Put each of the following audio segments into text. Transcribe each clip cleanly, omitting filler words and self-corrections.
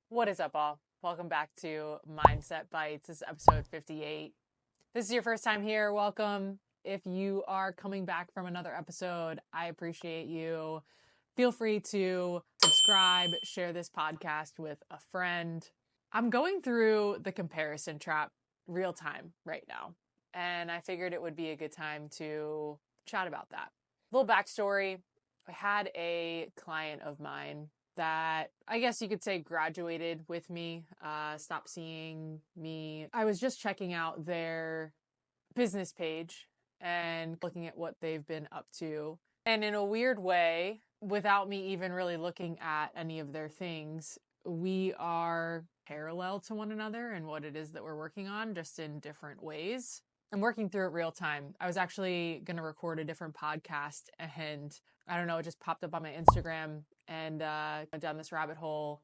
What is up, all? Welcome back to Mindset Bites. This is episode 58. If this is your first time here, welcome. If you are coming back from another episode, I appreciate you. Feel free to subscribe, share this podcast with a friend. I'm going through the comparison trap real time right now, and I figured it would be a good time to chat about that. Little backstory. I had a client of mine that I guess you could say graduated with me, stopped seeing me. I was just checking out their business page and looking at what they've been up to. And in a weird way, without me even really looking at any of their things, we are parallel to one another and what it is that we're working on, just in different ways. I'm working through it real time. I was actually going to record a different podcast, and I don't know, it just popped up on my Instagram and went down this rabbit hole.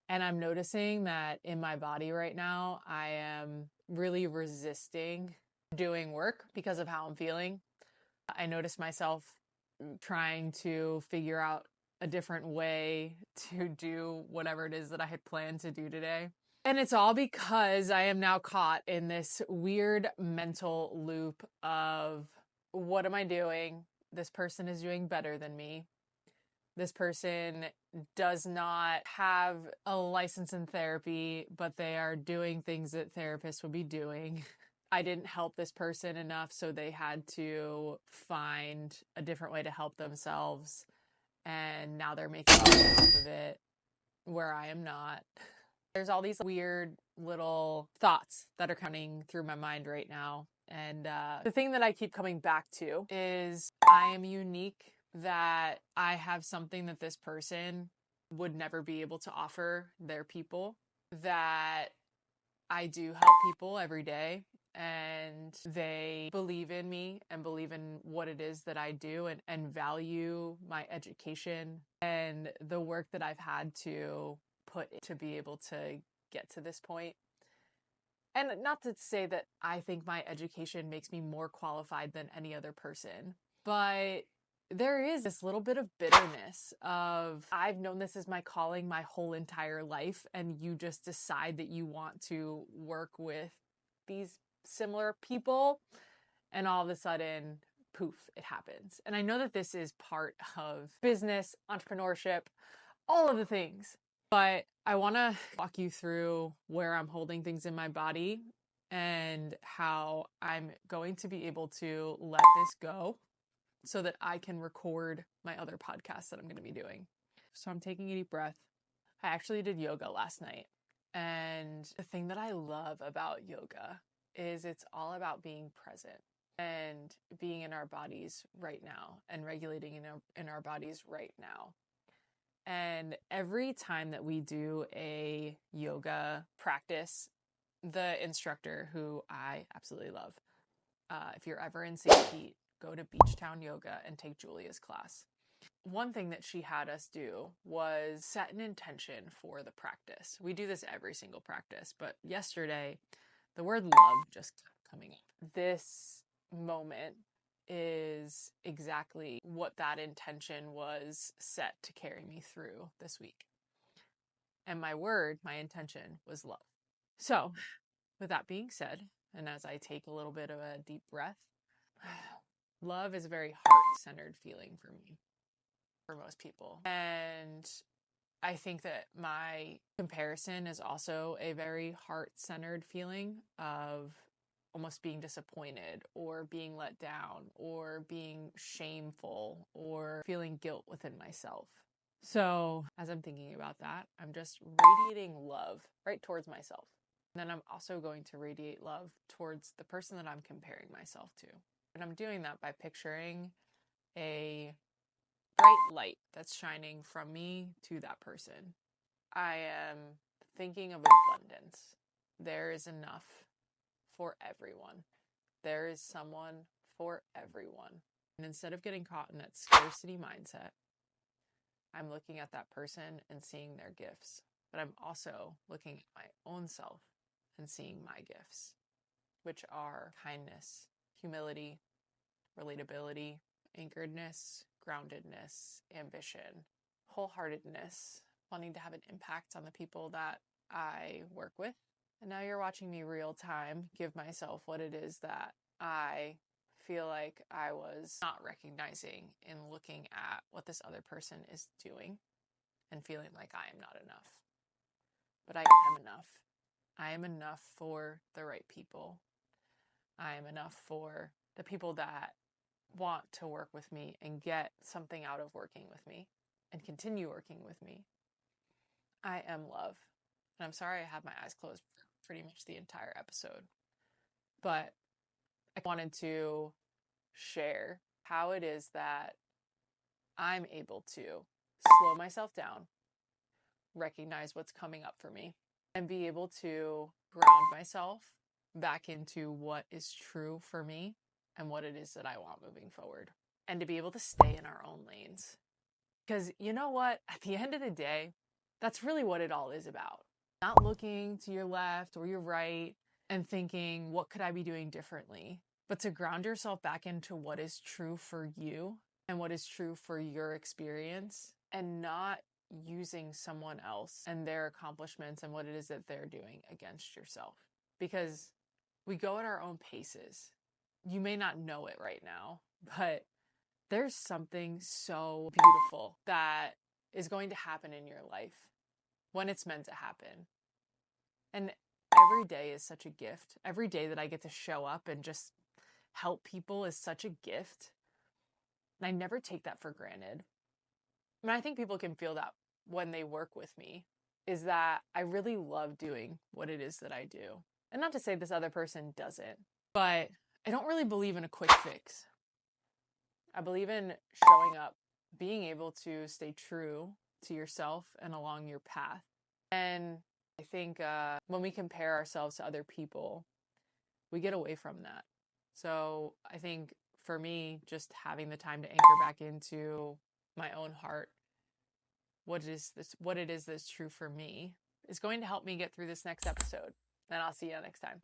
And I'm noticing that in my body right now, I am really resisting doing work because of how I'm feeling. I notice myself trying to figure out a different way to do whatever it is that I had planned to do today. And it's all because I am now caught in this weird mental loop of, what am I doing? This person is doing better than me. This person does not have a license in therapy, but they are doing things that therapists would be doing. I didn't help this person enough, so they had to find a different way to help themselves. And now they're making money off of it, where I am not. There's all these weird little thoughts that are coming through my mind right now. And the thing that I keep coming back to is I am unique, that I have something that this person would never be able to offer their people, that I do help people every day, and they believe in me and believe in what it is that I do, and value my education and the work that I've had to put to be able to get to this point. And not to say that I think my education makes me more qualified than any other person, but there is this little bit of bitterness of, I've known this is my calling my whole entire life, and you just decide that you want to work with these similar people, and all of a sudden, poof, it happens. And I know that this is part of business, entrepreneurship, all of the things, but I want to walk you through where I'm holding things in my body and how I'm going to be able to let this go so that I can record my other podcasts that I'm going to be doing. So I'm taking a deep breath. I actually did yoga last night. And the thing that I love about yoga is it's all about being present and being in our bodies right now and regulating in our bodies right now. And every time that we do a yoga practice, the instructor, who I absolutely love, if you're ever in St. Pete, go to Beach Town Yoga and take Julia's class. One thing that she had us do was set an intention for the practice. We do this every single practice, but yesterday, the word love just kept coming up. This moment is exactly what that intention was set to carry me through this week. And my intention was love. So, with that being said, and as I take a little bit of a deep breath, love is a very heart-centered feeling for me, for most people. And I think that my comparison is also a very heart-centered feeling of almost being disappointed or being let down or being shameful or feeling guilt within myself. So as I'm thinking about that, I'm just radiating love right towards myself. And then I'm also going to radiate love towards the person that I'm comparing myself to. And I'm doing that by picturing a bright light that's shining from me to that person. I am thinking of abundance. There is enough for everyone. There is someone for everyone. And instead of getting caught in that scarcity mindset, I'm looking at that person and seeing their gifts. But I'm also looking at my own self and seeing my gifts, which are kindness, humility, relatability, anchoredness, groundedness, ambition, wholeheartedness, wanting to have an impact on the people that I work with. And now you're watching me real time give myself what it is that I feel like I was not recognizing in looking at what this other person is doing and feeling like I am not enough. But I am enough. I am enough for the right people. I am enough for the people that want to work with me and get something out of working with me and continue working with me. I am love. And I'm sorry I had my eyes closed for pretty much the entire episode. But I wanted to share how it is that I'm able to slow myself down, recognize what's coming up for me, and be able to ground myself back into what is true for me and what it is that I want moving forward. And to be able to stay in our own lanes. Because you know what? At the end of the day, that's really what it all is about. Not looking to your left or your right and thinking, what could I be doing differently? But to ground yourself back into what is true for you and what is true for your experience, and not using someone else and their accomplishments and what it is that they're doing against yourself. Because we go at our own paces. You may not know it right now, but there's something so beautiful that is going to happen in your life when it's meant to happen. And every day is such a gift. Every day that I get to show up and just help people is such a gift. And I never take that for granted. I mean, I think people can feel that when they work with me, is that I really love doing what it is that I do. And not to say this other person doesn't, but I don't really believe in a quick fix. I believe in showing up, being able to stay true to yourself and along your path. And I think when we compare ourselves to other people, we get away from that. So I think for me, just having the time to anchor back into my own heart, what it is that's true for me, is going to help me get through this next episode. And I'll see you next time.